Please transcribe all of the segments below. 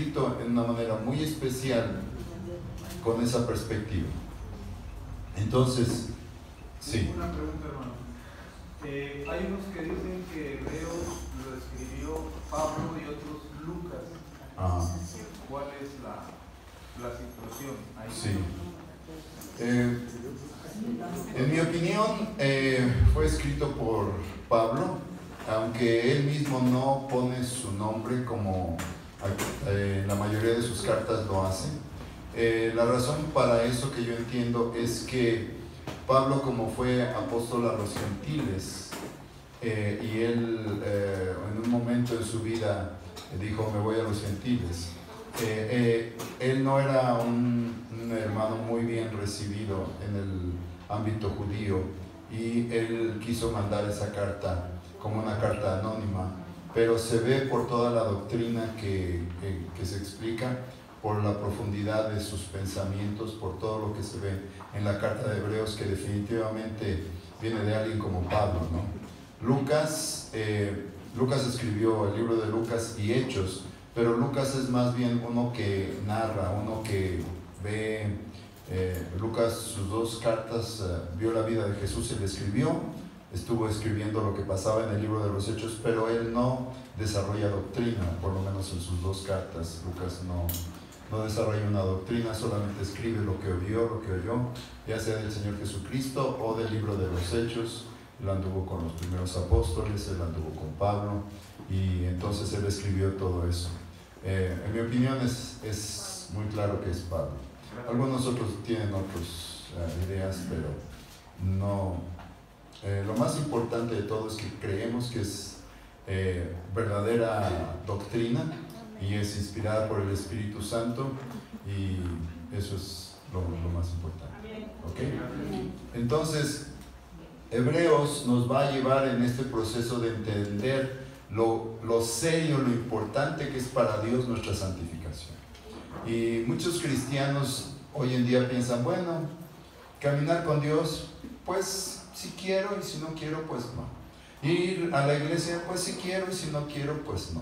escrito en una manera muy especial con esa perspectiva. Entonces, sí. Una pregunta, hermano. Hay unos que dicen que Hebreos lo escribió Pablo y otros Lucas. ¿Cuál es la situación ahí? Sí. En mi opinión, fue escrito por Pablo, aunque él mismo no pone su nombre como la mayoría de sus cartas lo hacen. La razón para eso, que yo entiendo, es que Pablo, como fue apóstol a los gentiles, y él en un momento en su vida dijo: me voy a los gentiles. Él no era un hermano muy bien recibido en el ámbito judío, y él quiso mandar esa carta como una carta anónima, pero se ve por toda la doctrina que se explica, por la profundidad de sus pensamientos, por todo lo que se ve en la carta de Hebreos, que definitivamente viene de alguien como Pablo, ¿no? Lucas escribió el libro de Lucas y Hechos, pero Lucas es más bien uno que narra, uno que ve. Lucas, sus dos cartas, vio la vida de Jesús y le escribió, estuvo escribiendo lo que pasaba en el libro de los Hechos, pero él no desarrolla doctrina, por lo menos en sus dos cartas. Lucas no desarrolla una doctrina, solamente escribe lo que oyó, ya sea del Señor Jesucristo o del libro de los Hechos. Él anduvo con los primeros apóstoles, él anduvo con Pablo, y entonces él escribió todo eso. En mi opinión es muy claro que es Pablo. Algunos otros tienen otras ideas, pero no. Lo más importante de todo es que creemos que es verdadera doctrina y es inspirada por el Espíritu Santo, y eso es lo más importante. ¿Okay? Entonces, Hebreos nos va a llevar en este proceso de entender lo serio, lo importante que es para Dios nuestra santificación. Y muchos cristianos hoy en día piensan: bueno, caminar con Dios, pues si quiero, y si no quiero, pues no. Ir a la iglesia, pues si quiero, y si no quiero, pues no.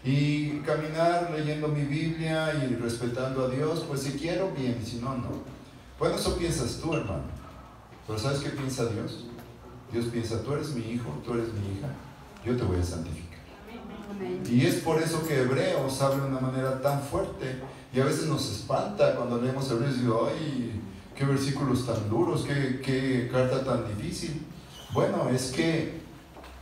Y caminar leyendo mi Biblia y respetando a Dios, pues si quiero, bien, y si no, no. Bueno, eso piensas tú, hermano. Pero ¿sabes qué piensa Dios? Dios piensa: tú eres mi hijo, tú eres mi hija, yo te voy a santificar. Y es por eso que Hebreos habla de una manera tan fuerte, y a veces nos espanta cuando leemos Hebreos y digo: ¡ay, qué versículos tan duros, qué carta tan difícil! Bueno, es que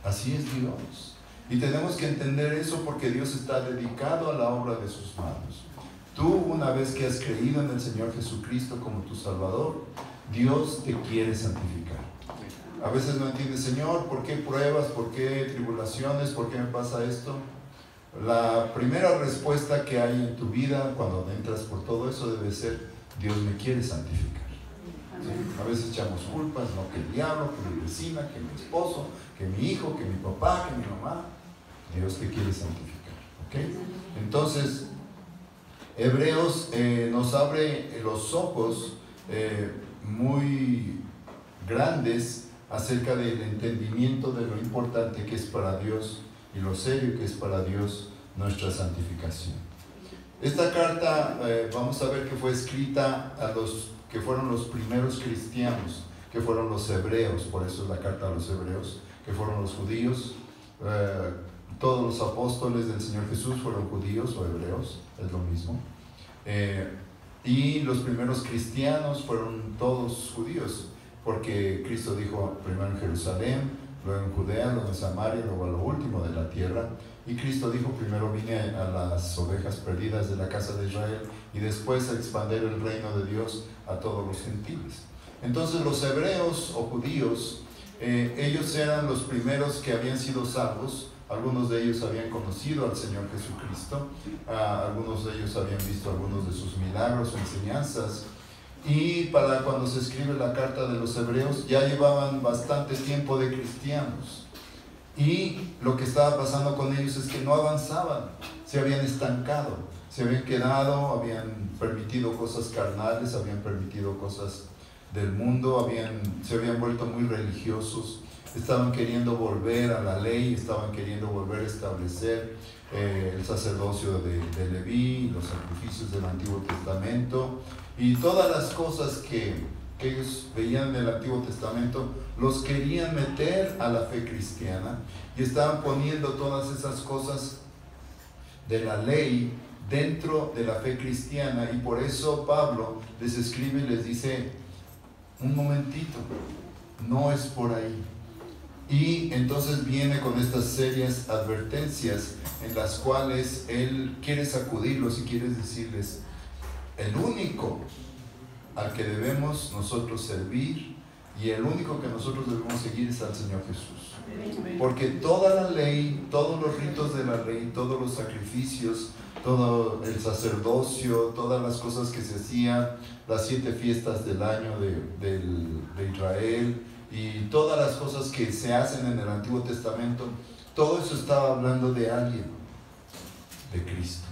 así es Dios, y tenemos que entender eso, porque Dios está dedicado a la obra de sus manos. Tú, una vez que has creído en el Señor Jesucristo como tu Salvador, Dios te quiere santificar. A veces no entiendes: Señor, ¿por qué pruebas? ¿Por qué tribulaciones? ¿Por qué me pasa esto? La primera respuesta que hay en tu vida cuando entras por todo eso debe ser: Dios me quiere santificar. ¿Sí? A veces echamos culpas, no, que el diablo, que mi vecina, que mi esposo, que mi hijo, que mi papá, que mi mamá. Dios te quiere santificar. ¿Okay? Entonces, Hebreos nos abre los ojos muy grandes acerca del entendimiento de lo importante que es para Dios y lo serio que es para Dios nuestra santificación. Esta carta vamos a ver que fue escrita a los que fueron los primeros cristianos, que fueron los hebreos. Por eso es la carta a los hebreos, que fueron los judíos. Todos los apóstoles del Señor Jesús fueron judíos o hebreos, es lo mismo. Y los primeros cristianos fueron todos judíos, porque Cristo dijo: primero en Jerusalén, luego en Judea, luego en Samaria, luego a lo último de la tierra. Y Cristo dijo: primero vine a las ovejas perdidas de la casa de Israel, y después a expandir el reino de Dios a todos los gentiles. Entonces los hebreos o judíos, ellos eran los primeros que habían sido salvos. Algunos de ellos habían conocido al Señor Jesucristo, algunos de ellos habían visto algunos de sus milagros o enseñanzas, y para cuando se escribe la carta de los hebreos ya llevaban bastante tiempo de cristianos, y lo que estaba pasando con ellos es que no avanzaban, se habían estancado, se habían quedado, habían permitido cosas carnales, habían permitido cosas del mundo, se habían vuelto muy religiosos. Estaban queriendo volver a la ley, estaban queriendo volver a establecer el sacerdocio de Leví, los del Antiguo Testamento, y todas las cosas que ellos veían en el Antiguo Testamento los querían meter a la fe cristiana, y estaban poniendo todas esas cosas de la ley dentro de la fe cristiana. Y por eso Pablo les escribe y les dice: un momentito, no es por ahí. Y entonces viene con estas serias advertencias en las cuales él quiere sacudirlos y quiere decirles: el único al que debemos nosotros servir y el único que nosotros debemos seguir es al Señor Jesús. Porque toda la ley, todos los ritos de la ley, todos los sacrificios, todo el sacerdocio, todas las cosas que se hacían, las 7 fiestas del año de Israel, y todas las cosas que se hacen en el Antiguo Testamento, todo eso estaba hablando de alguien, de Cristo.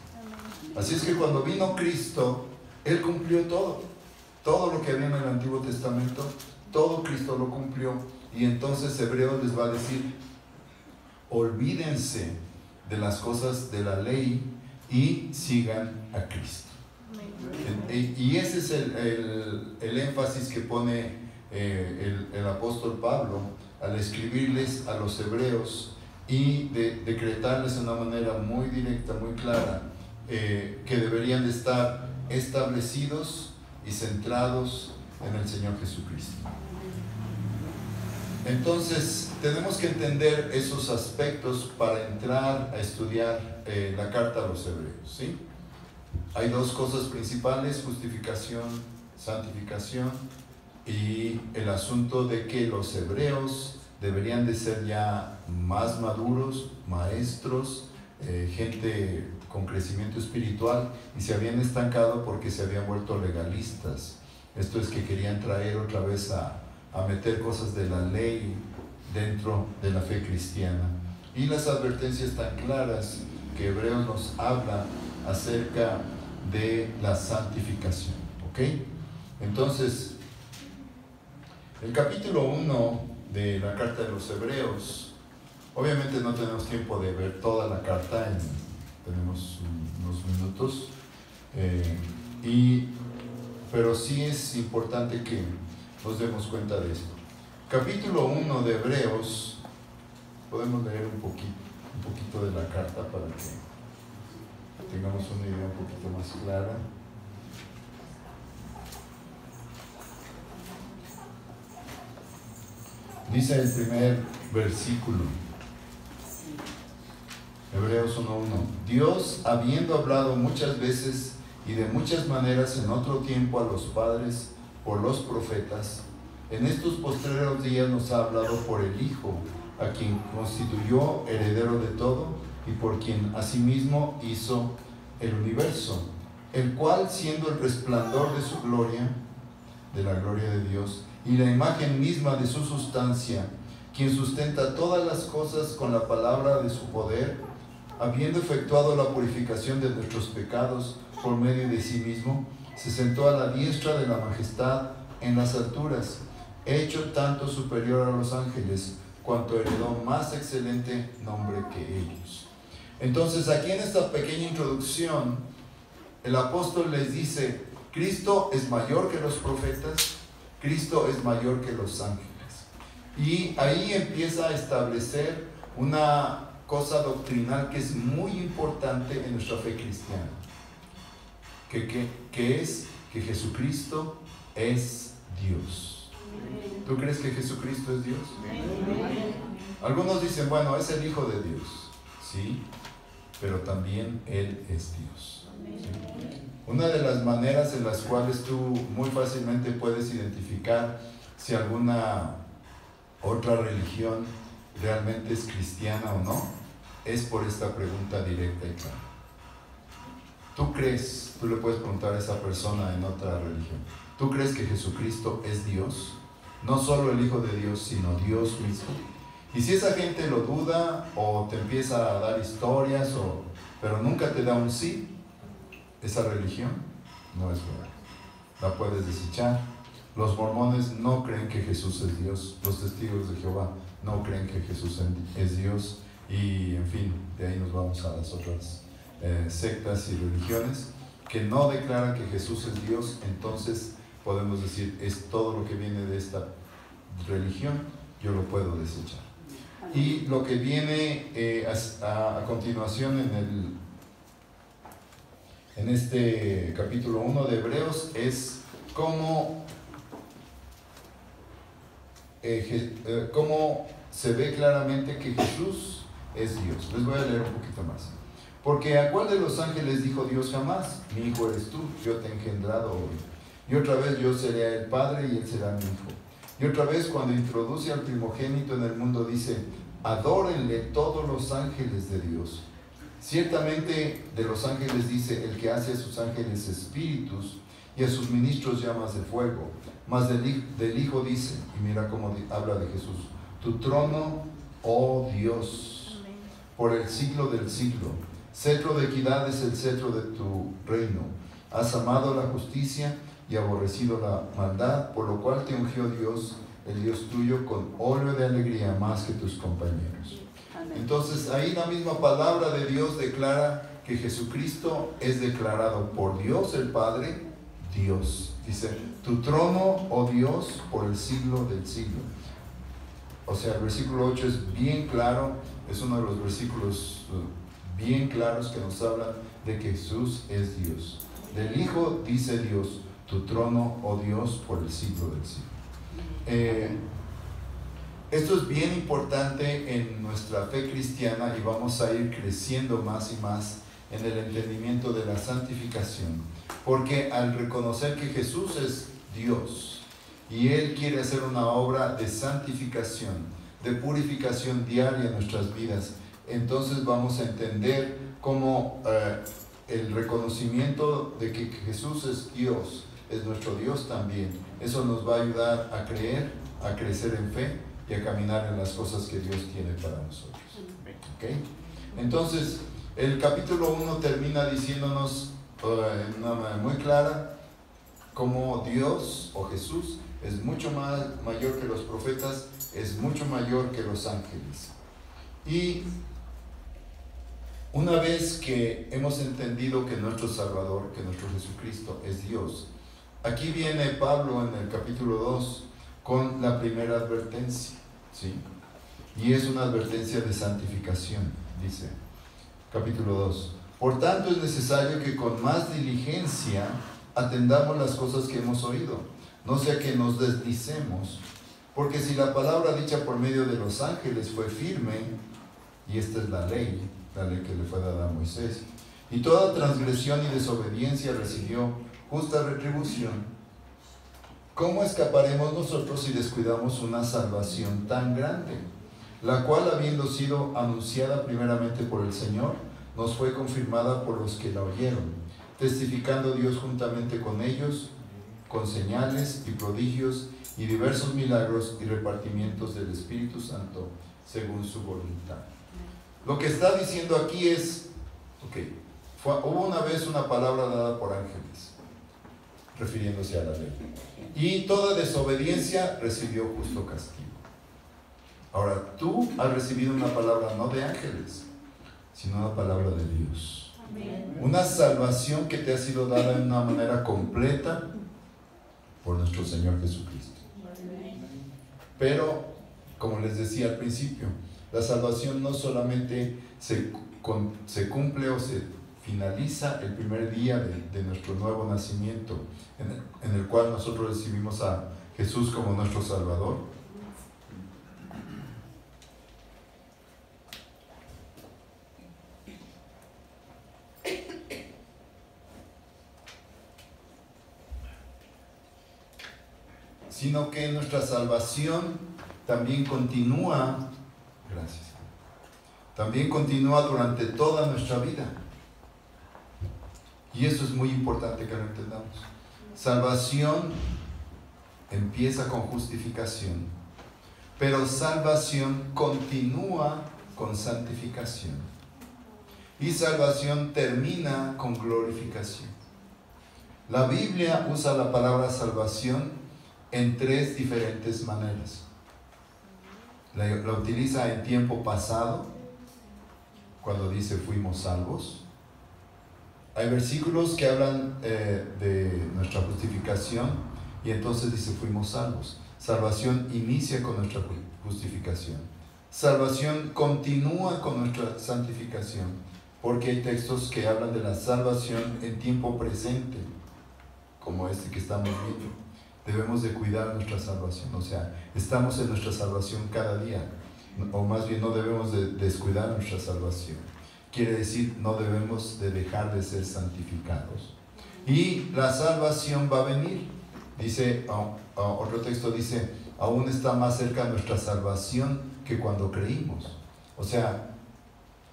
Así es que cuando vino Cristo, Él cumplió todo lo que había en el Antiguo Testamento, todo Cristo lo cumplió. Y entonces Hebreos les va a decir: olvídense de las cosas de la ley y sigan a Cristo. Y ese es el énfasis que pone el apóstol Pablo al escribirles a los hebreos y decretarles de una manera muy directa, muy clara, que deberían de estar establecidos y centrados en el Señor Jesucristo. Entonces tenemos que entender esos aspectos para entrar a estudiar la carta a los hebreos, ¿sí? Hay 2 cosas principales: justificación, santificación, y el asunto de que los hebreos deberían de ser ya más maduros, maestros, gente con crecimiento espiritual, y se habían estancado porque se habían vuelto legalistas. Esto es que querían traer otra vez a meter cosas de la ley dentro de la fe cristiana. Y las advertencias tan claras que Hebreos nos habla acerca de la santificación, ¿ok? Entonces, el capítulo 1 de la carta de los Hebreos, obviamente no tenemos tiempo de ver toda la carta, tenemos unos minutos, pero sí es importante que nos demos cuenta de esto. Capítulo 1 de Hebreos, podemos leer un poquito de la carta para que tengamos una idea un poquito más clara. Dice el primer versículo, Hebreos 1:1: Dios, habiendo hablado muchas veces y de muchas maneras en otro tiempo a los padres por los profetas, en estos postreros días nos ha hablado por el Hijo, a quien constituyó heredero de todo y por quien asimismo hizo el universo, el cual, siendo el resplandor de su gloria, de la gloria de Dios, y la imagen misma de su sustancia, quien sustenta todas las cosas con la palabra de su poder, habiendo efectuado la purificación de nuestros pecados por medio de sí mismo, se sentó a la diestra de la majestad en las alturas, hecho tanto superior a los ángeles, cuanto heredó más excelente nombre que ellos. Entonces, aquí en esta pequeña introducción, el apóstol les dice: Cristo es mayor que los profetas, Cristo es mayor que los ángeles. Y ahí empieza a establecer una cosa doctrinal que es muy importante en nuestra fe cristiana, que es que Jesucristo es Dios. ¿Tú crees que Jesucristo es Dios? Algunos dicen, bueno, es el Hijo de Dios, sí, pero también Él es Dios, ¿sí? Una de las maneras en las cuales tú muy fácilmente puedes identificar si alguna otra religión realmente es cristiana o no, es por esta pregunta directa y clara. Tú le puedes preguntar a esa persona en otra religión: ¿tú crees que Jesucristo es Dios? No solo el Hijo de Dios, sino Dios mismo. Y si esa gente lo duda o te empieza a dar historias, pero nunca te da un sí, esa religión no es buena. La puedes desechar. Los mormones no creen que Jesús es Dios. Los testigos de Jehová no creen que Jesús es Dios. Y en fin, de ahí nos vamos a las otras sectas y religiones que no declara que Jesús es Dios, entonces podemos decir, es todo lo que viene de esta religión, yo lo puedo desechar. Y lo que viene a continuación en este capítulo 1 de Hebreos es cómo se ve claramente que Jesús es Dios. Les voy a leer un poquito más. Porque ¿a cuál de los ángeles dijo Dios jamás? Mi hijo eres tú, yo te he engendrado hoy. Y otra vez yo seré el padre y él será mi hijo. Y otra vez cuando introduce al primogénito en el mundo dice, adórenle todos los ángeles de Dios. Ciertamente de los ángeles dice, el que hace a sus ángeles espíritus y a sus ministros llamas de fuego. Mas del Hijo dice, y mira cómo habla de Jesús, tu trono, oh Dios, por el siglo del siglo. Cetro de equidad es el cetro de tu reino. Has amado la justicia y aborrecido la maldad, por lo cual te ungió Dios, el Dios tuyo, con óleo de alegría más que tus compañeros. Entonces ahí la misma palabra de Dios declara que Jesucristo es declarado por Dios el Padre, Dios. Dice, tu trono, oh Dios, por el siglo del siglo. O sea, el versículo 8 es bien claro, es uno de los versículos bien claros que nos hablan de que Jesús es Dios. Del Hijo dice Dios, tu trono, oh Dios, por el siglo del siglo. Esto es bien importante en nuestra fe cristiana y vamos a ir creciendo más y más en el entendimiento de la santificación. Porque al reconocer que Jesús es Dios y Él quiere hacer una obra de santificación, de purificación diaria en nuestras vidas, entonces vamos a entender cómo el reconocimiento de que Jesús es Dios, es nuestro Dios también. Eso nos va a ayudar a creer, a crecer en fe y a caminar en las cosas que Dios tiene para nosotros. ¿Okay? Entonces, el capítulo 1 termina diciéndonos en una manera muy clara cómo Dios o Jesús es mucho mayor que los profetas, es mucho mayor que los ángeles. Y una vez que hemos entendido que nuestro Salvador, que nuestro Jesucristo es Dios, aquí viene Pablo en el capítulo 2 con la primera advertencia, ¿sí? Y es una advertencia de santificación, dice, capítulo 2. Por tanto es necesario que con más diligencia atendamos las cosas que hemos oído, no sea que nos deslicemos, porque si la palabra dicha por medio de los ángeles fue firme, y esta es la ley que le fue dada a Moisés, y toda transgresión y desobediencia recibió justa retribución, ¿cómo escaparemos nosotros si descuidamos una salvación tan grande, la cual, habiendo sido anunciada primeramente por el Señor, nos fue confirmada por los que la oyeron, testificando Dios juntamente con ellos, con señales y prodigios y diversos milagros y repartimientos del Espíritu Santo, según su voluntad? Lo que está diciendo aquí es, hubo una vez una palabra dada por ángeles, refiriéndose a la ley, y toda desobediencia recibió justo castigo. Ahora, tú has recibido una palabra no de ángeles, sino una palabra de Dios. Amén. Una salvación que te ha sido dada de una manera completa por nuestro Señor Jesucristo. Amén. Pero, como les decía al principio, la salvación no solamente se cumple o se finaliza el primer día de nuestro nuevo nacimiento, en el cual nosotros recibimos a Jesús como nuestro Salvador, sino que nuestra salvación también continúa, también continúa durante toda nuestra vida. Y eso es muy importante que lo entendamos. Salvación empieza con justificación, pero salvación continúa con santificación. Y salvación termina con glorificación. La Biblia usa la palabra salvación en tres diferentes maneras. La utiliza en tiempo pasado, cuando dice fuimos salvos. hay versículos que hablan de nuestra justificación y entonces dice fuimos salvos. Salvación inicia con nuestra justificación. Salvación continúa con nuestra santificación, porque hay textos que hablan de la salvación en tiempo presente, como este que estamos viendo. Debemos de cuidar nuestra salvación, o sea, estamos en nuestra salvación cada día, o más bien no debemos de descuidar nuestra salvación. Quiere decir, no debemos de dejar de ser santificados. Y la salvación va a venir. Dice, otro texto dice, aún está más cerca nuestra salvación que cuando creímos. O sea,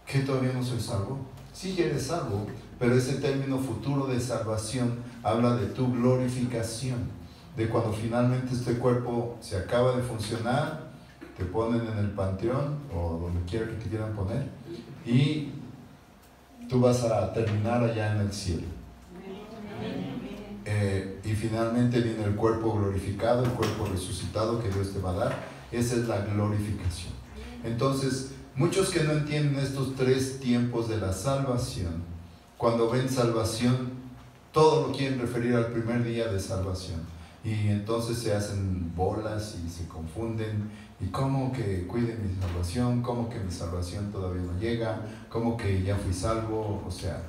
¿que todavía no soy salvo? Sí, ya eres salvo, pero ese término futuro de salvación habla de tu glorificación, de cuando finalmente este cuerpo se acaba de funcionar, te ponen en el panteón o donde quiera que te quieran poner y tú vas a terminar allá en el cielo. Y finalmente viene el cuerpo glorificado, el cuerpo resucitado que Dios te va a dar. Esa es la glorificación. Entonces, muchos que no entienden estos tres tiempos de la salvación, cuando ven salvación, todo lo quieren referir al primer día de salvación. Y entonces se hacen bolas y se confunden. ¿Y cómo que cuide mi salvación? ¿Cómo que mi salvación todavía no llega? ¿Cómo que ya fui salvo? O sea,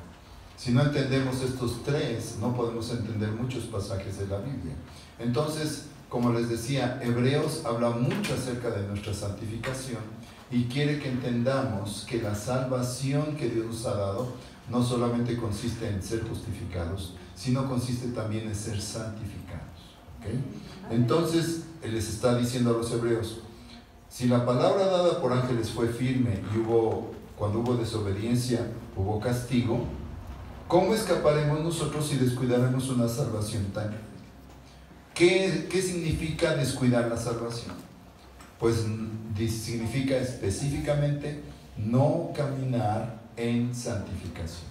si no entendemos estos tres, no podemos entender muchos pasajes de la Biblia. Entonces, como les decía, Hebreos habla mucho acerca de nuestra santificación y quiere que entendamos que la salvación que Dios nos ha dado no solamente consiste en ser justificados, sino consiste también en ser santificados. ¿Okay? Entonces, Él les está diciendo a los hebreos, si la palabra dada por ángeles fue firme y cuando hubo desobediencia, hubo castigo, ¿cómo escaparemos nosotros si descuidaremos una salvación tan grande? ¿Qué significa descuidar la salvación? Pues significa específicamente no caminar en santificación.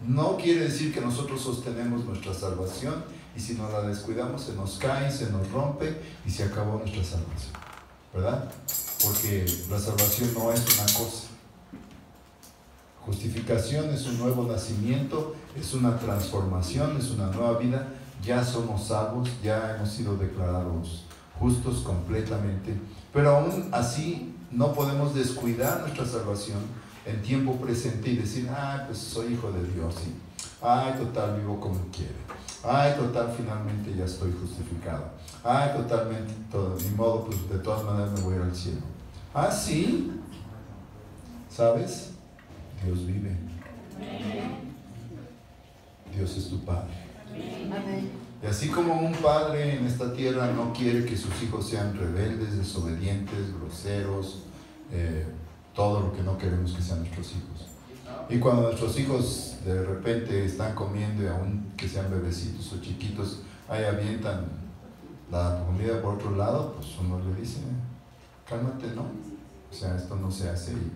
No quiere decir que nosotros sostenemos nuestra salvación y si nos la descuidamos se nos cae, se nos rompe y se acabó nuestra salvación, ¿verdad? Porque la salvación no es una cosa. Justificación es un nuevo nacimiento, es una transformación, es una nueva vida. Ya somos salvos, ya hemos sido declarados justos completamente, pero aún así no podemos descuidar nuestra salvación en tiempo presente y decir, pues soy hijo de Dios, y total vivo como quiere, total finalmente ya estoy justificado, totalmente, ni modo, pues de todas maneras me voy a ir al cielo. Sí, ¿sabes? Dios vive. Dios es tu Padre. Y así como un padre en esta tierra no quiere que sus hijos sean rebeldes, desobedientes, groseros, todo lo que no queremos que sean nuestros hijos. Y cuando nuestros hijos de repente están comiendo y aún que sean bebecitos o chiquitos, ahí avientan la comida por otro lado, pues uno le dice, cálmate, ¿no? O sea, esto no se hace. Y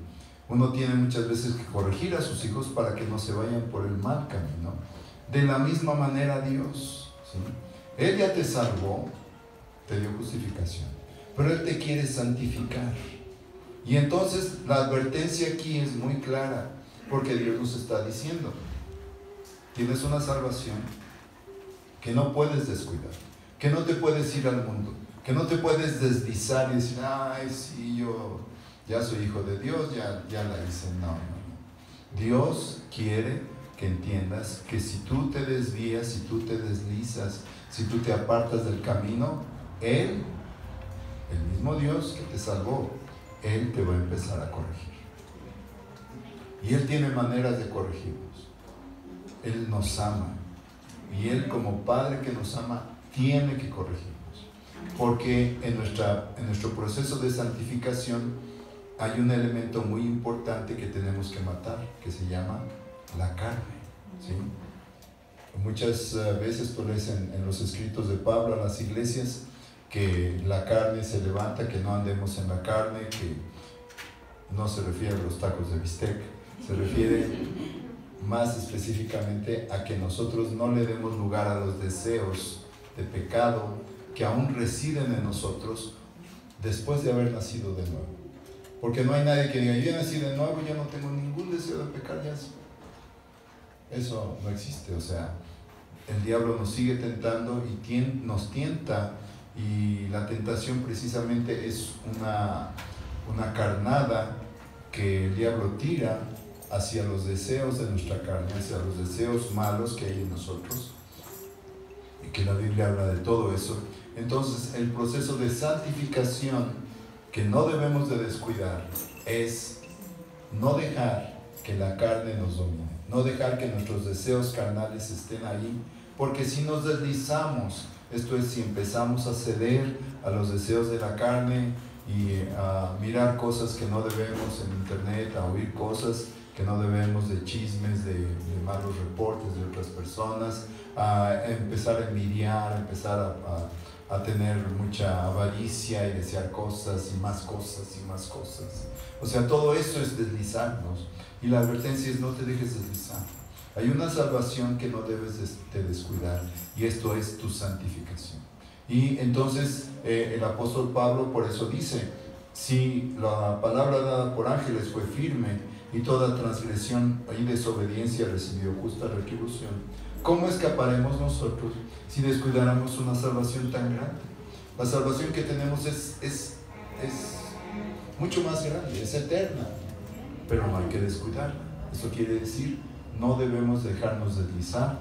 uno tiene muchas veces que corregir a sus hijos para que no se vayan por el mal camino. De la misma manera Dios, ¿sí? Él ya te salvó, te dio justificación, pero Él te quiere santificar. Y entonces la advertencia aquí es muy clara, porque Dios nos está diciendo, tienes una salvación que no puedes descuidar, que no te puedes ir al mundo, que no te puedes deslizar y decir, sí, yo ya soy hijo de Dios, ya la hice. No. Dios quiere que entiendas que si tú te desvías, si tú te deslizas, si tú te apartas del camino, Él, el mismo Dios que te salvó, Él te va a empezar a corregir. Y Él tiene maneras de corregirnos. Él nos ama. Y Él, como Padre que nos ama, tiene que corregirnos. Porque en nuestro proceso de santificación hay un elemento muy importante que tenemos que matar, que se llama la carne, ¿sí? Muchas veces tú lees en los escritos de Pablo a las iglesias que la carne se levanta, que no andemos en la carne, que no se refiere a los tacos de bistec, se refiere más específicamente a que nosotros no le demos lugar a los deseos de pecado que aún residen en nosotros después de haber nacido de nuevo. Porque no hay nadie que diga, yo nací de nuevo, yo no tengo ningún deseo de pecar ya. Eso no existe. O sea, el diablo nos sigue tentando y nos tienta, y la tentación precisamente es una carnada que el diablo tira hacia los deseos de nuestra carne, hacia los deseos malos que hay en nosotros, y que la Biblia habla de todo eso. Entonces, el proceso de santificación que no debemos de descuidar es no dejar que la carne nos domine, no dejar que nuestros deseos carnales estén ahí, porque si nos deslizamos, esto es, si empezamos a ceder a los deseos de la carne y a mirar cosas que no debemos en internet, a oír cosas que no debemos, de chismes, de malos reportes de otras personas, a empezar a envidiar, a empezar a tener mucha avaricia y desear cosas y más cosas y más cosas. O sea, todo eso es deslizarnos, y la advertencia es: no te dejes deslizar. Hay una salvación que no debes de descuidar, y esto es tu santificación. Y entonces el apóstol Pablo por eso dice: si la palabra dada por ángeles fue firme, y toda transgresión y desobediencia recibió justa retribución, ¿cómo escaparemos nosotros si descuidáramos una salvación tan grande? La salvación que tenemos es mucho más grande, es eterna, pero no hay que descuidarla. Eso quiere decir, no debemos dejarnos deslizar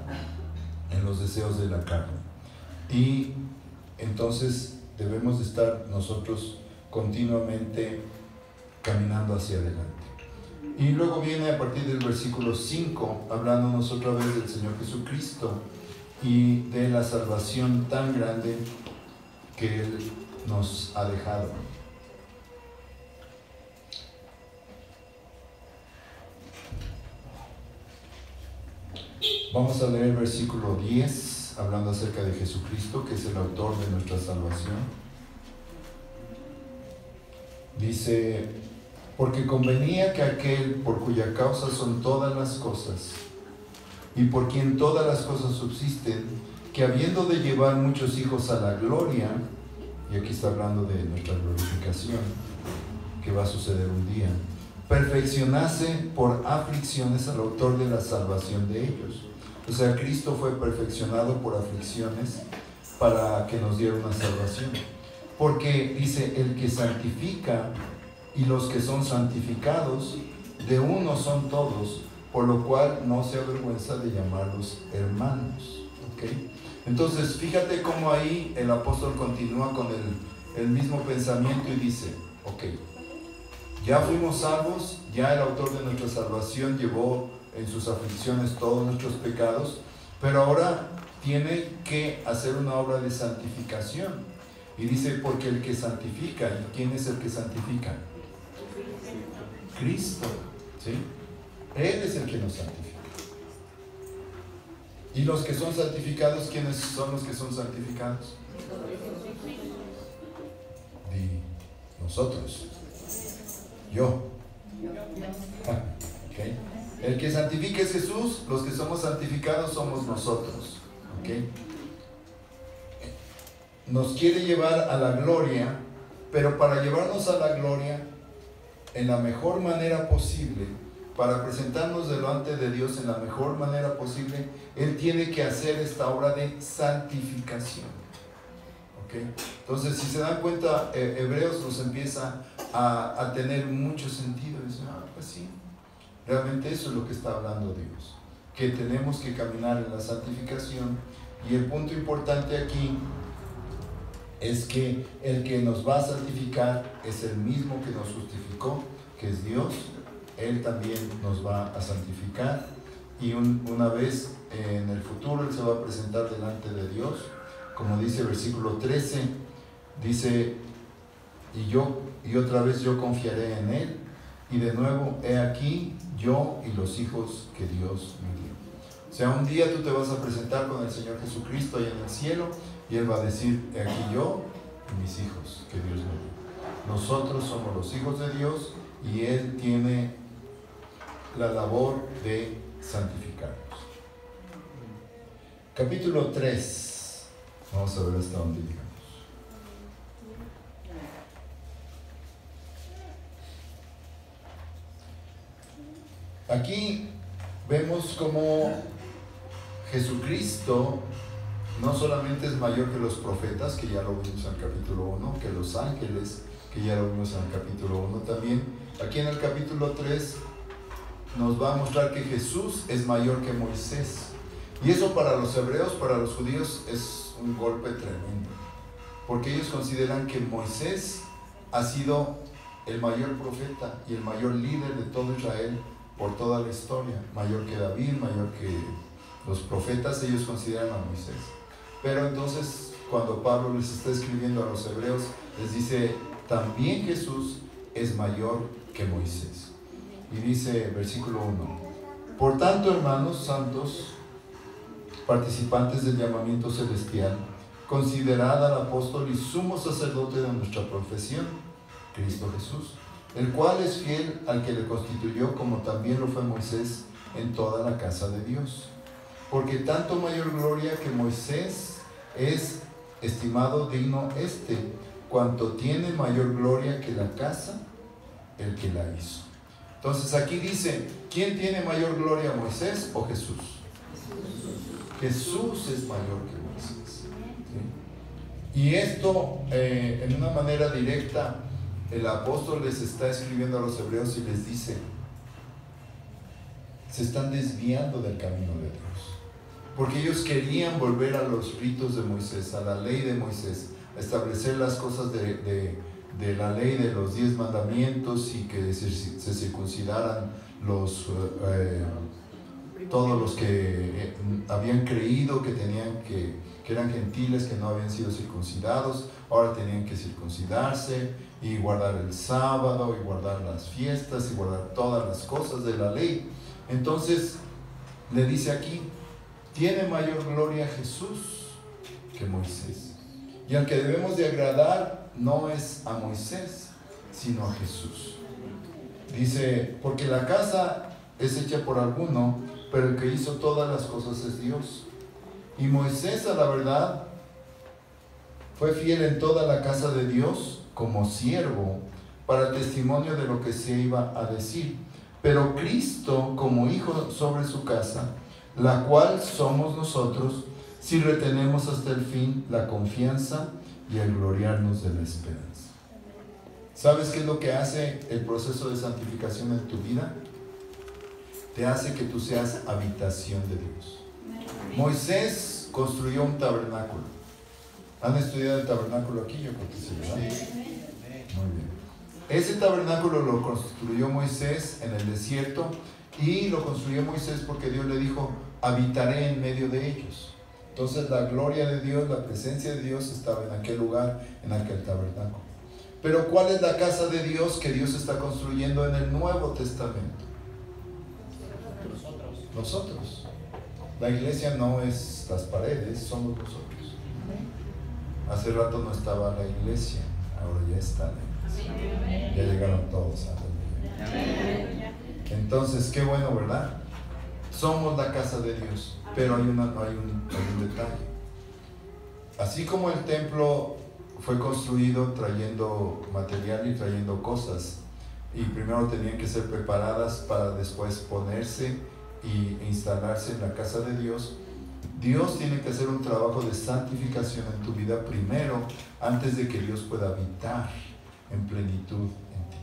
en los deseos de la carne, y entonces debemos de estar nosotros continuamente caminando hacia adelante. Y luego viene a partir del versículo 5, hablándonos otra vez del Señor Jesucristo y de la salvación tan grande que Él nos ha dejado. Vamos a leer el versículo 10, hablando acerca de Jesucristo, que es el autor de nuestra salvación. Dice: porque convenía que aquel por cuya causa son todas las cosas, y por quien todas las cosas subsisten, que habiendo de llevar muchos hijos a la gloria, y aquí está hablando de nuestra glorificación, que va a suceder un día, perfeccionase por aflicciones al autor de la salvación de ellos. O sea, Cristo fue perfeccionado por aflicciones para que nos diera una salvación. Porque dice: el que santifica, y los que son santificados, de uno son todos, por lo cual no se avergüenza de llamarlos hermanos. ¿Okay? Entonces, fíjate cómo ahí el apóstol continúa con el mismo pensamiento y dice: ok, ya fuimos salvos, ya el autor de nuestra salvación llevó en sus aflicciones todos nuestros pecados, pero ahora tiene que hacer una obra de santificación. Y dice: porque el que santifica, ¿y quién es el que santifica? Cristo, ¿sí? Él es el que nos santifica. ¿Y los que son santificados, quiénes son los que son santificados? Nosotros. Yo. ¿Okay? El que santifica es Jesús, los que somos santificados somos nosotros. ¿Okay? Nos quiere llevar a la gloria, pero para llevarnos a la gloria en la mejor manera posible, para presentarnos delante de Dios en la mejor manera posible, Él tiene que hacer esta obra de santificación. ¿Okay? Entonces, si se dan cuenta, Hebreos nos empieza a tener mucho sentido. Dicen: pues sí, realmente eso es lo que está hablando Dios, que tenemos que caminar en la santificación. Y el punto importante aquí es que el que nos va a santificar es el mismo que nos justificó, que es Dios. Él también nos va a santificar, y una vez en el futuro Él se va a presentar delante de Dios, como dice el versículo 13, dice: y otra vez yo confiaré en Él, y de nuevo he aquí yo y los hijos que Dios me dio. O sea, un día tú te vas a presentar con el Señor Jesucristo allá en el cielo, y Él va a decir: he aquí yo y mis hijos que Dios me dio. Nosotros somos los hijos de Dios, y Él tiene la labor de santificarnos. Capítulo 3. Vamos a ver hasta dónde llegamos. Aquí vemos como Jesucristo no solamente es mayor que los profetas, que ya lo vimos en el capítulo 1, que los ángeles, que ya lo vimos en el capítulo 1 también. Aquí en el capítulo 3 nos va a mostrar que Jesús es mayor que Moisés. Y eso para los hebreos, para los judíos, es un golpe tremendo. Porque ellos consideran que Moisés ha sido el mayor profeta y el mayor líder de todo Israel por toda la historia. Mayor que David, mayor que los profetas, ellos consideran a Moisés. Pero entonces, cuando Pablo les está escribiendo a los hebreos, les dice, también Jesús es mayor que Moisés. Y dice, versículo 1, por tanto, hermanos santos, participantes del llamamiento celestial, considerad al apóstol y sumo sacerdote de nuestra profesión, Cristo Jesús, el cual es fiel al que le constituyó, como también lo fue Moisés en toda la casa de Dios. Porque tanto mayor gloria que Moisés es estimado digno cuanto tiene mayor gloria que la casa, el que la hizo. Entonces aquí dice, ¿quién tiene mayor gloria, Moisés o Jesús? Jesús es mayor que Moisés. ¿Sí? Y esto, en una manera directa, el apóstol les está escribiendo a los hebreos y les dice, se están desviando del camino de Dios. Porque ellos querían volver a los ritos de Moisés, a la ley de Moisés, a establecer las cosas de la ley de los 10 mandamientos y que se circuncidaran todos los que habían creído que eran gentiles, que no habían sido circuncidados, ahora tenían que circuncidarse y guardar el sábado y guardar las fiestas y guardar todas las cosas de la ley. Entonces le dice aquí, tiene mayor gloria Jesús que Moisés. Y al que debemos de agradar no es a Moisés, sino a Jesús. Dice, porque la casa es hecha por alguno, pero el que hizo todas las cosas es Dios. Y Moisés, a la verdad, fue fiel en toda la casa de Dios como siervo, para testimonio de lo que se iba a decir. Pero Cristo como hijo sobre su casa, la cual somos nosotros, si retenemos hasta el fin la confianza y el gloriarnos de la esperanza. ¿Sabes qué es lo que hace el proceso de santificación en tu vida? Te hace que tú seas habitación de Dios. Moisés construyó un tabernáculo. ¿Han estudiado el tabernáculo aquí? Yo creo que sí, ¿verdad? Muy bien. Ese tabernáculo lo construyó Moisés en el desierto, y lo construyó Moisés porque Dios le dijo, habitaré en medio de ellos. Entonces la gloria de Dios, la presencia de Dios estaba en aquel lugar, en aquel tabernáculo. Pero ¿cuál es la casa de Dios que Dios está construyendo en el Nuevo Testamento? Nosotros. La iglesia no es las paredes, somos nosotros. Hace rato no estaba la iglesia, ahora ya está. Ya llegaron todos. Entonces, qué bueno, ¿verdad? Somos la casa de Dios, pero hay un detalle. Así como el templo fue construido trayendo material y trayendo cosas, y primero tenían que ser preparadas para después ponerse e instalarse en la casa de Dios, Dios tiene que hacer un trabajo de santificación en tu vida primero, antes de que Dios pueda habitar en plenitud en ti.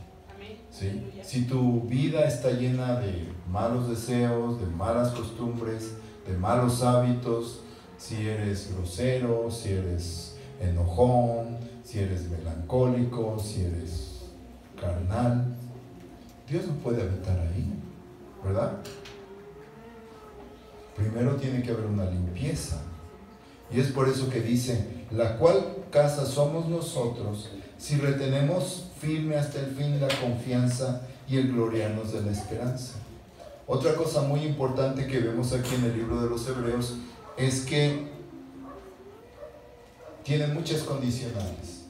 ¿Sí? Si tu vida está llena de malos deseos, de malas costumbres, de malos hábitos, si eres grosero, si eres enojón, si eres melancólico, si eres carnal, Dios no puede habitar ahí, ¿verdad? Primero tiene que haber una limpieza. Y es por eso que dice, la cual casa somos nosotros, si retenemos firme hasta el fin la confianza y el gloriarnos de la esperanza. Otra cosa muy importante que vemos aquí en el libro de los Hebreos es que tiene muchas condicionales.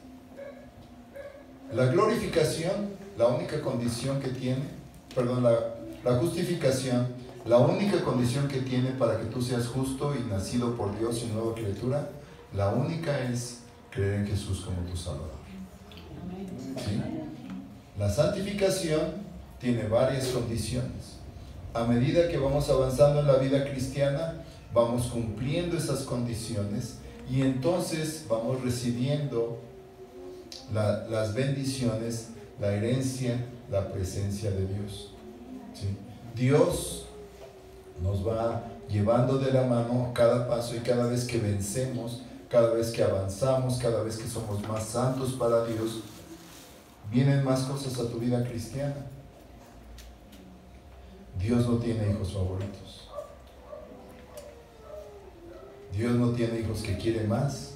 La glorificación, la única condición que tiene, la justificación, la única condición que tiene para que tú seas justo y nacido por Dios y nueva criatura, la única es creer en Jesús como tu Salvador. ¿Sí? La santificación tiene varias condiciones. a medida que vamos avanzando en la vida cristiana, vamos cumpliendo esas condiciones y entonces vamos recibiendo las bendiciones, la herencia, la presencia de Dios. ¿Sí? Dios nos va llevando de la mano cada paso y cada vez que vencemos, cada vez que avanzamos, cada vez que somos más santos para Dios, vienen más cosas a tu vida cristiana. Dios no tiene hijos favoritos. Dios no tiene hijos que quiere más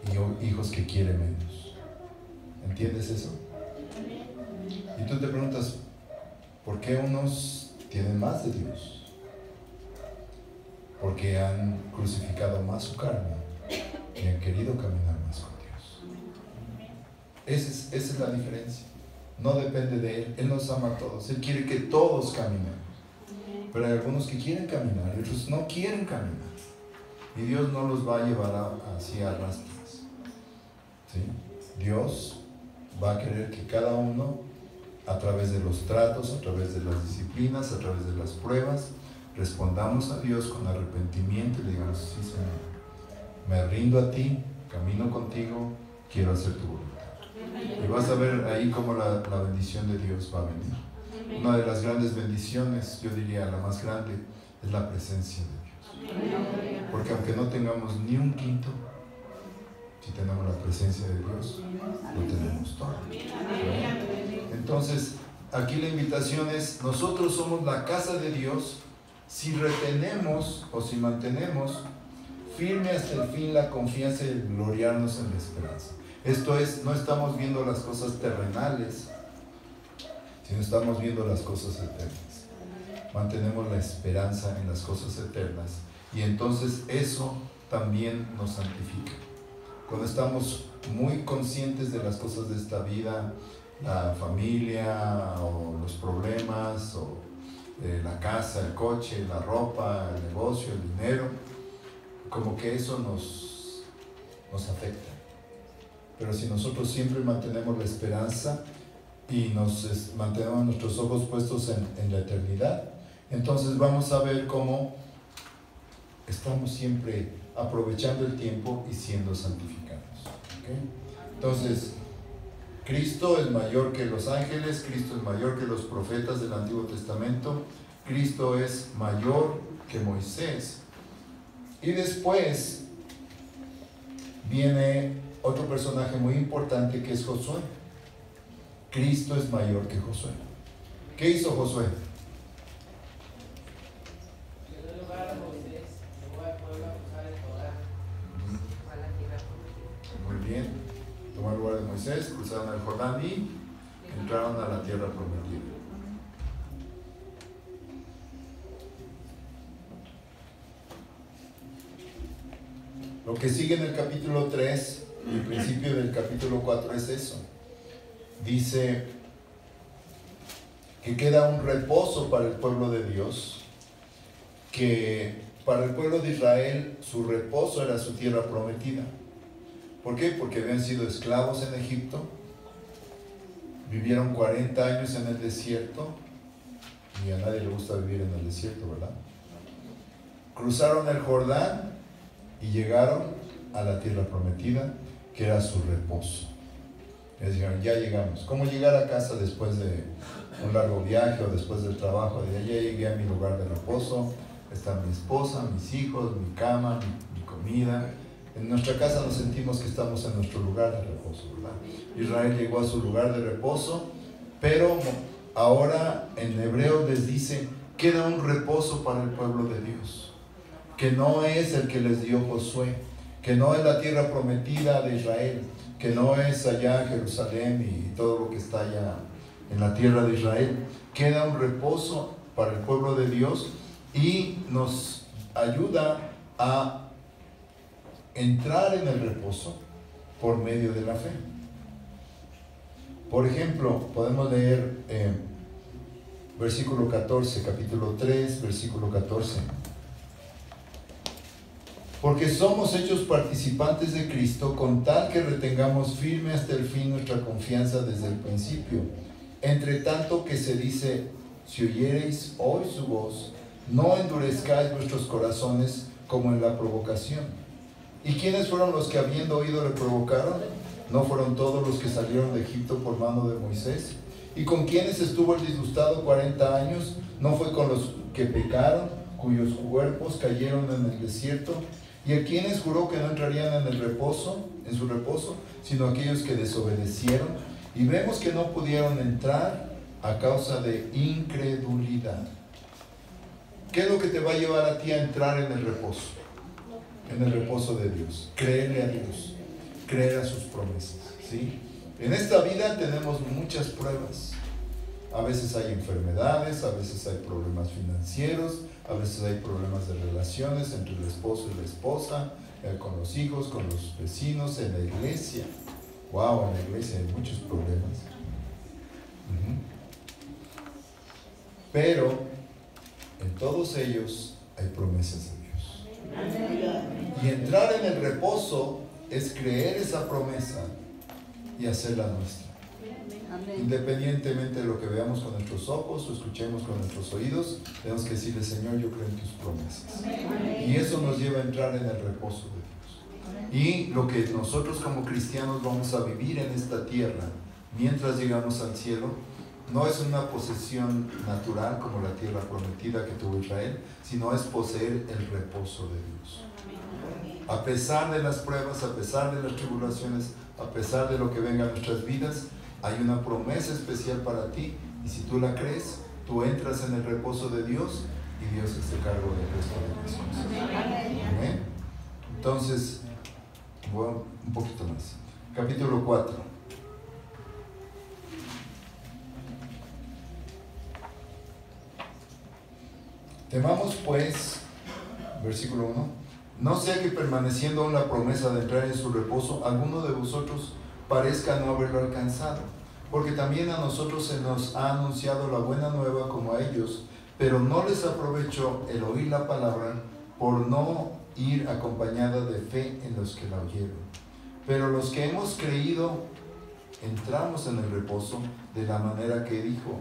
y hijos que quiere menos. ¿Entiendes eso? Y tú te preguntas, ¿por qué unos tienen más de Dios? Porque han crucificado más su carne y han querido caminar más con Dios. Esa es la diferencia. No depende de Él. Él nos ama a todos. Él quiere que todos caminemos. Pero hay algunos que quieren caminar y otros no quieren caminar. Y Dios no los va a llevar hacia arrastras. ¿Sí? Dios va a querer que cada uno, a través de los tratos, a través de las disciplinas, a través de las pruebas, respondamos a Dios con arrepentimiento y le digamos, sí, Señor, me rindo a ti, camino contigo, quiero hacer tu voluntad. Y vas a ver ahí cómo la bendición de Dios va a venir. Una de las grandes bendiciones, yo diría la más grande, es la presencia de Dios. Porque aunque no tengamos ni un quinto, si tenemos la presencia de Dios, lo tenemos todo. Entonces, aquí la invitación es, nosotros somos la casa de Dios si retenemos o si mantenemos firme hasta el fin la confianza y gloriarnos en la esperanza. Esto es, no estamos viendo las cosas terrenales, sino estamos viendo las cosas eternas. Mantenemos la esperanza en las cosas eternas y entonces eso también nos santifica. Cuando estamos muy conscientes de las cosas de esta vida, la familia o los problemas o la casa, el coche, la ropa, el negocio, el dinero, como que eso nos afecta. Pero si nosotros siempre mantenemos la esperanza y mantenemos nuestros ojos puestos en la eternidad, entonces vamos a ver cómo estamos siempre aprovechando el tiempo y siendo santificados. ¿Okay? Entonces, Cristo es mayor que los ángeles, Cristo es mayor que los profetas del Antiguo Testamento, Cristo es mayor que Moisés. Y después viene otro personaje muy importante que es Josué. Cristo es mayor que Josué. ¿Qué hizo Josué? Muy bien. Tomó el lugar de Moisés, cruzaron el Jordán y entraron a la tierra prometida. Lo que sigue en el capítulo 3 y el principio del capítulo 4 es eso. Dice que queda un reposo para el pueblo de Dios, que para el pueblo de Israel su reposo era su tierra prometida. ¿Por qué? Porque habían sido esclavos en Egipto, vivieron 40 años en el desierto, y a nadie le gusta vivir en el desierto, ¿verdad? Cruzaron el Jordán y llegaron a la tierra prometida, que era su reposo. Ellos dijeron, ya llegamos. ¿Cómo llegar a casa después de un largo viaje o después del trabajo? Ya llegué a mi lugar de reposo, está mi esposa, mis hijos, mi cama, mi comida. En nuestra casa nos sentimos que estamos en nuestro lugar de reposo, ¿verdad? Israel llegó a su lugar de reposo, pero ahora en Hebreos les dice, queda un reposo para el pueblo de Dios, que no es el que les dio Josué, que no es la tierra prometida de Israel, que no es allá Jerusalén y todo lo que está allá en la tierra de Israel. Queda un reposo para el pueblo de Dios y nos ayuda a entrar en el reposo por medio de la fe. Por ejemplo, podemos leer versículo 14, capítulo 3, versículo 14. Porque somos hechos participantes de Cristo con tal que retengamos firme hasta el fin nuestra confianza desde el principio. Entre tanto que se dice, si oyereis hoy su voz, no endurezcáis vuestros corazones como en la provocación. ¿Y quiénes fueron los que habiendo oído le provocaron? ¿No fueron todos los que salieron de Egipto por mano de Moisés? ¿Y con quiénes estuvo el disgustado 40 años? ¿No fue con los que pecaron, cuyos cuerpos cayeron en el desierto? ¿Y a quienes juró que no entrarían en su reposo, sino aquellos que desobedecieron? Y vemos que no pudieron entrar a causa de incredulidad. ¿Qué es lo que te va a llevar a ti a entrar en el reposo? En el reposo de Dios. Creerle a Dios, creer a sus promesas, ¿sí? En esta vida tenemos muchas pruebas. A veces hay enfermedades, a veces hay problemas financieros, a veces hay problemas de relaciones entre el esposo y la esposa, con los hijos, con los vecinos, en la iglesia. Wow, en la iglesia hay muchos problemas. Pero en todos ellos hay promesas de Dios. Y entrar en el reposo es creer esa promesa y hacerla nuestra. Independientemente de lo que veamos con nuestros ojos o escuchemos con nuestros oídos, tenemos que decirle: Señor, yo creo en tus promesas. Y eso nos lleva a entrar en el reposo de Dios. Y lo que nosotros como cristianos vamos a vivir en esta tierra mientras llegamos al cielo no es una posesión natural como la tierra prometida que tuvo Israel, sino es poseer el reposo de Dios. A pesar de las pruebas, a pesar de las tribulaciones, a pesar de lo que venga a nuestras vidas, hay una promesa especial para ti, y si tú la crees, tú entras en el reposo de Dios y Dios se hace cargo del resto de las cosas. ¿Amén? Entonces, bueno, un poquito más. Capítulo 4. Temamos pues, versículo 1, no sea que permaneciendo aún la promesa de entrar en su reposo, alguno de vosotros parezca no haberlo alcanzado, porque también a nosotros se nos ha anunciado la buena nueva como a ellos, pero no les aprovechó el oír la palabra por no ir acompañada de fe en los que la oyeron. Pero los que hemos creído entramos en el reposo de la manera que dijo: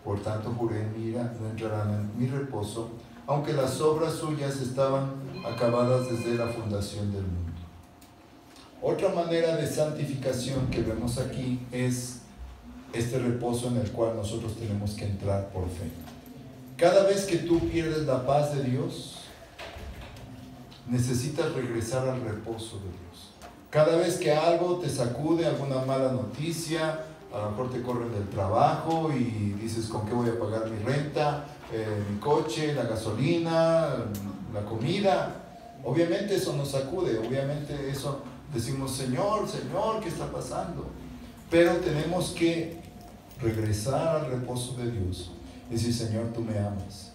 por tanto juré en mi ira, no entrarán en mi reposo, aunque las obras suyas estaban acabadas desde la fundación del mundo. Otra manera de santificación que vemos aquí es este reposo en el cual nosotros tenemos que entrar por fe. Cada vez que tú pierdes la paz de Dios, necesitas regresar al reposo de Dios. Cada vez que algo te sacude, alguna mala noticia, a lo mejor te corren del trabajo y dices: ¿con qué voy a pagar mi renta, mi coche, la gasolina, la comida? Obviamente eso nos sacude, obviamente eso decimos: Señor, Señor, ¿qué está pasando? Pero tenemos que regresar al reposo de Dios y decir: Señor, tú me amas,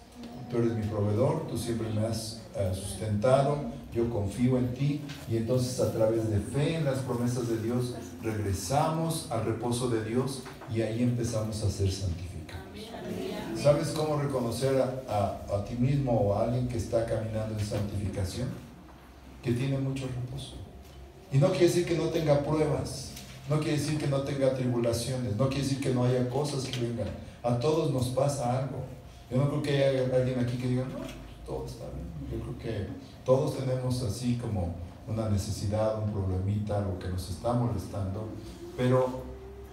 tú eres mi proveedor, tú siempre me has sustentado, yo confío en ti. Y entonces, a través de fe en las promesas de Dios, regresamos al reposo de Dios y ahí empezamos a ser santificados. ¿Sabes cómo reconocer a ti mismo o a alguien que está caminando en santificación? Que tiene mucho reposo. Y no quiere decir que no tenga pruebas, no quiere decir que no tenga tribulaciones, no quiere decir que no haya cosas que vengan. A todos nos pasa algo. Yo no creo que haya alguien aquí que diga: no, todo está bien. Yo creo que todos tenemos así como una necesidad, un problemita, algo que nos está molestando, pero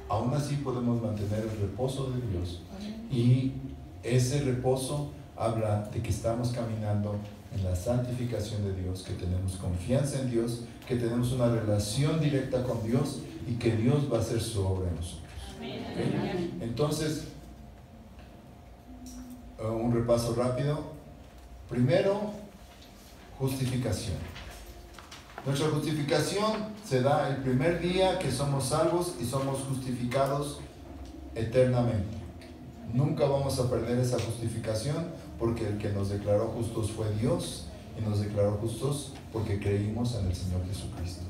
aún así podemos mantener el reposo de Dios. Y ese reposo habla de que estamos caminando en la santificación de Dios, que tenemos confianza en Dios, que tenemos una relación directa con Dios y que Dios va a hacer su obra en nosotros. ¿Okay? Entonces, un repaso rápido. Primero, justificación. Nuestra justificación se da el primer día que somos salvos y somos justificados eternamente. Nunca vamos a perder esa justificación, porque el que nos declaró justos fue Dios, y nos declaró justos porque creímos en el Señor Jesucristo.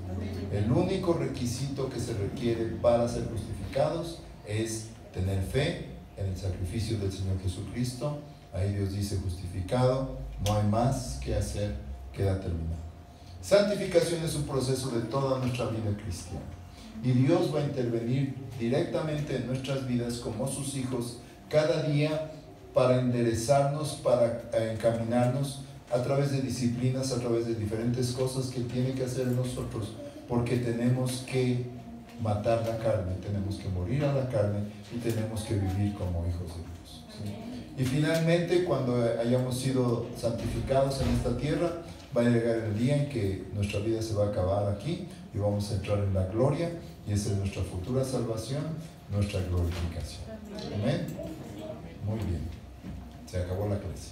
El único requisito que se requiere para ser justificados es tener fe en el sacrificio del Señor Jesucristo. Ahí Dios dice: justificado, no hay más que hacer, queda terminado. Santificación es un proceso de toda nuestra vida cristiana, y Dios va a intervenir directamente en nuestras vidas como sus hijos cada día para enderezarnos, para encaminarnos a través de disciplinas, a través de diferentes cosas que tiene que hacer nosotros, porque tenemos que matar la carne, tenemos que morir a la carne y tenemos que vivir como hijos de Dios, ¿sí? Y finalmente, cuando hayamos sido santificados en esta tierra, va a llegar el día en que nuestra vida se va a acabar aquí y vamos a entrar en la gloria, y esa es nuestra futura salvación, nuestra glorificación. Amén. Muy bien. Se acabó la clase.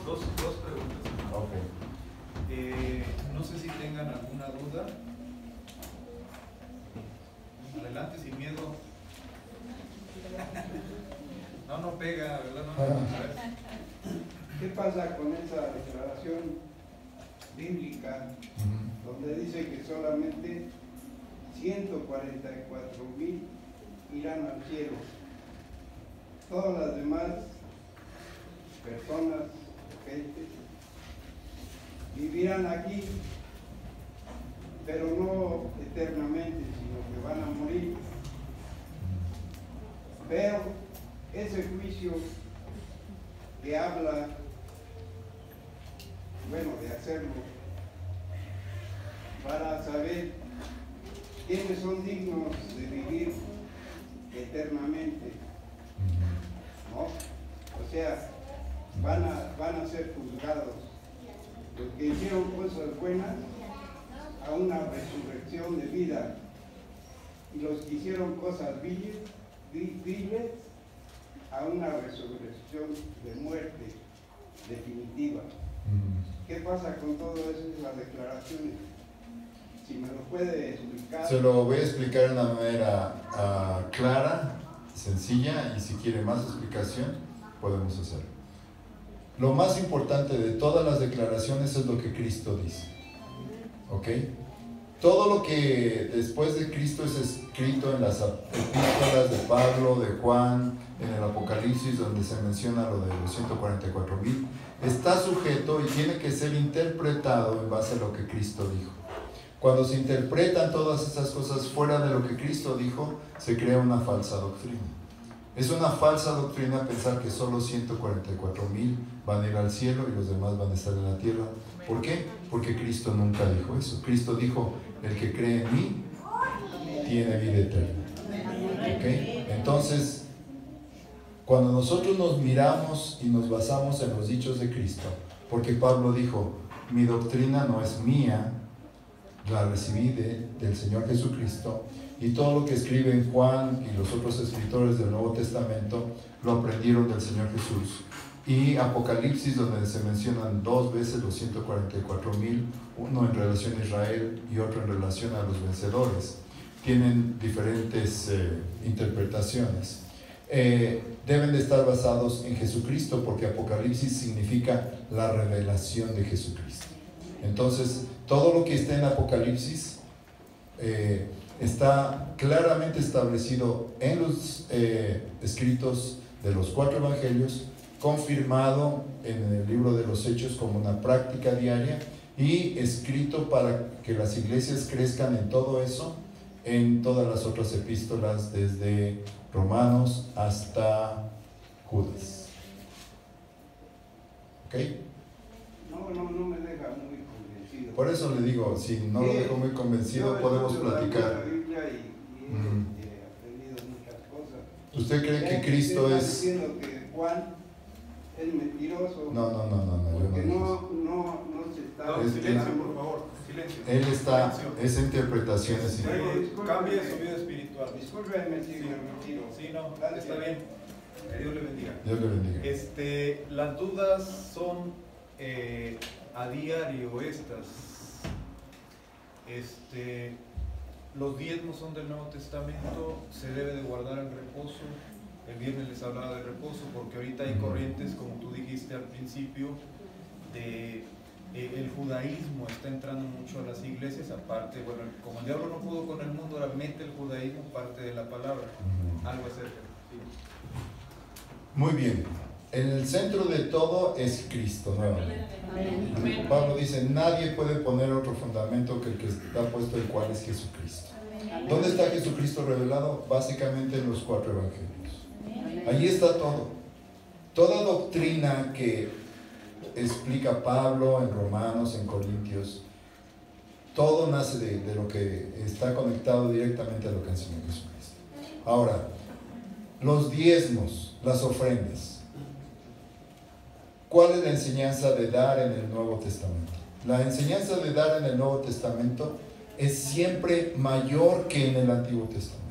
Dos preguntas. Okay. No sé si tengan alguna duda. Adelante, sin miedo. No pega, ¿verdad? ¿Qué pasa con esa declaración bíblica donde dice que solamente 144,000 irán al cielo? Todas las demás personas, gente, vivirán aquí, pero no eternamente, sino que van a morir. Pero ese juicio que habla, bueno, de hacerlo, para saber quiénes son dignos de vivir eternamente, ¿no? O sea, van a ser juzgados los que hicieron cosas buenas a una resurrección de vida, y los que hicieron cosas viles a una resurrección de muerte definitiva. ¿Qué pasa con todo eso y las declaraciones? Si me lo puede explicar. Se lo voy a explicar de una manera clara, sencilla, y si quiere más explicación, podemos hacerlo. Lo más importante de todas las declaraciones es lo que Cristo dice. ¿Ok? Todo lo que después de Cristo es escrito en las epístolas de Pablo, de Juan, en el Apocalipsis, donde se menciona lo de los 144,000, está sujeto y tiene que ser interpretado en base a lo que Cristo dijo. Cuando se interpretan todas esas cosas fuera de lo que Cristo dijo, se crea una falsa doctrina. Es una falsa doctrina pensar que solo 144,000 van a ir al cielo y los demás van a estar en la tierra. ¿Por qué? Porque Cristo nunca dijo eso. Cristo dijo: el que cree en mí tiene vida eterna. ¿Okay? Entonces, cuando nosotros nos miramos y nos basamos en los dichos de Cristo, porque Pablo dijo: mi doctrina no es mía, la recibí del Señor Jesucristo, y todo lo que escribe en Juan y los otros escritores del Nuevo Testamento lo aprendieron del Señor Jesús. Y Apocalipsis, donde se mencionan 2 veces los 144,000, uno en relación a Israel y otro en relación a los vencedores, tienen diferentes interpretaciones. Deben de estar basados en Jesucristo, porque Apocalipsis significa la revelación de Jesucristo. Entonces, todo lo que está en Apocalipsis está claramente establecido en los escritos de los 4 evangelios, confirmado en el libro de los Hechos como una práctica diaria, y escrito para que las iglesias crezcan en todo eso, en todas las otras epístolas, desde Romanos hasta Judas. ¿Ok? No me deja muy convencido. Por eso le digo, si no lo dejo muy convencido, podemos platicar. La Biblia y he aprendido muchas cosas. ¿Usted cree que Cristo está es...? diciendo que Juan es mentiroso? No. Porque no se está... Silencio, por favor. Silencio. Él está... Silencio. Esa interpretación es... Cambie su vida espiritual. Discúlpeme si me retiro. Sí, no, está bien. Que Dios le bendiga. Dios le bendiga. Las dudas son a diario estas. Los diezmos son del Nuevo Testamento, se debe de guardar el reposo. El viernes les hablaba de reposo, porque ahorita hay corrientes, como tú dijiste al principio, el judaísmo está entrando mucho a las iglesias. Aparte, bueno, como el diablo no pudo con el mundo, ahora mete el judaísmo parte de la palabra. Algo acerca. Sí. Muy bien. En el centro de todo es Cristo, nuevamente. Pablo dice: nadie puede poner otro fundamento que el que está puesto, el cual es Jesucristo. ¿Dónde está Jesucristo revelado? Básicamente en los 4 evangelios. Allí está todo. Toda doctrina que explica Pablo en Romanos, en Corintios, todo nace de lo que está conectado directamente a lo que enseñó Jesucristo. Ahora, los diezmos, las ofrendas. ¿Cuál es la enseñanza de dar en el Nuevo Testamento? La enseñanza de dar en el Nuevo Testamento es siempre mayor que en el Antiguo Testamento.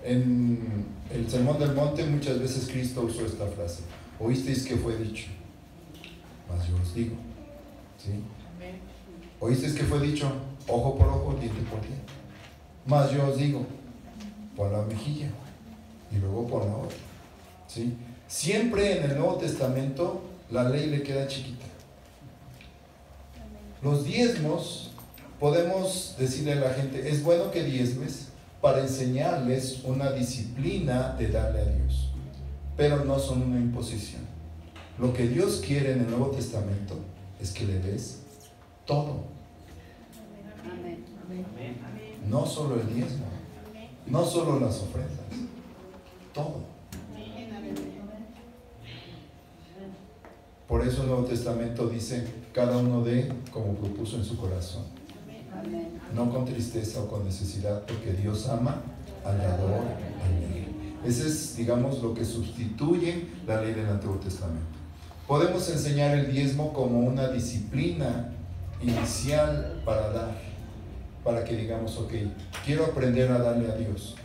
En el Sermón del Monte muchas veces Cristo usó esta frase: oísteis que fue dicho, mas yo os digo. ¿Sí? Oísteis que fue dicho, ojo por ojo, diente por diente. Mas yo os digo, por la mejilla y luego por la otra. ¿Sí? Siempre en el Nuevo Testamento la ley le queda chiquita. Los diezmos, podemos decirle a la gente, es bueno que diezmes para enseñarles una disciplina de darle a Dios, pero no son una imposición. Lo que Dios quiere en el Nuevo Testamento es que le des todo. No solo el diezmo, no solo las ofrendas, todo. Por eso el Nuevo Testamento dice, cada uno dé como propuso en su corazón. No con tristeza o con necesidad, porque Dios ama al dador alegre. Ese es, digamos, lo que sustituye la ley del Antiguo Testamento. Podemos enseñar el diezmo como una disciplina inicial para dar, para que digamos, ok, quiero aprender a darle a Dios.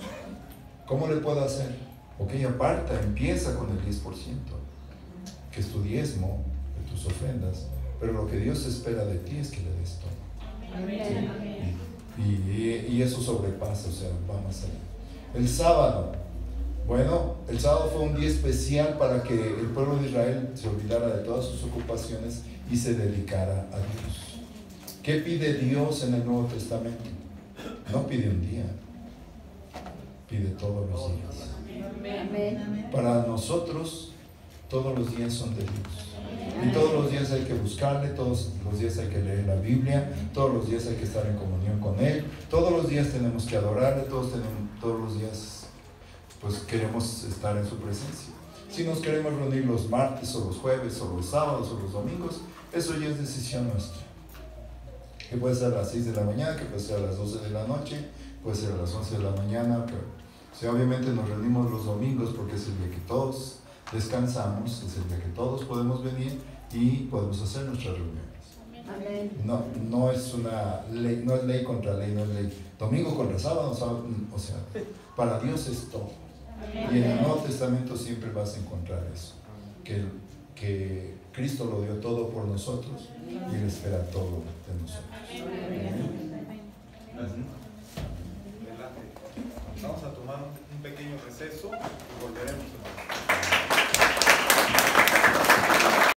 ¿Cómo le puedo hacer? Ok, aparta, empieza con el 10%, que es tu diezmo, de tus ofrendas, pero lo que Dios espera de ti es que le des todo. ¿Sí? Y eso sobrepasa, o sea, va más allá. El sábado, bueno, el sábado fue un día especial para que el pueblo de Israel se olvidara de todas sus ocupaciones y se dedicara a Dios. ¿Qué pide Dios en el Nuevo Testamento? No pide un día, pide todos los días. Para nosotros, todos los días son de Dios. Y todos los días hay que buscarle, todos los días hay que leer la Biblia, todos los días hay que estar en comunión con Él, todos los días tenemos que adorarle, todos los días pues queremos estar en su presencia. Si nos queremos reunir los martes o los jueves o los sábados o los domingos, eso ya es decisión nuestra. Que puede ser a las 6 de la mañana, que puede ser a las 12 de la noche, puede ser a las 11 de la mañana, pero si obviamente nos reunimos los domingos porque es el día que todos descansamos, es el día que todos podemos venir y podemos hacer nuestras reuniones. No es una ley, no es ley contra ley, no es ley domingo contra sábado, o sea, para Dios es todo. Y en el Nuevo Testamento siempre vas a encontrar eso, que Cristo lo dio todo por nosotros y Él espera todo de nosotros. Vamos a tomar un pequeño receso y volveremos.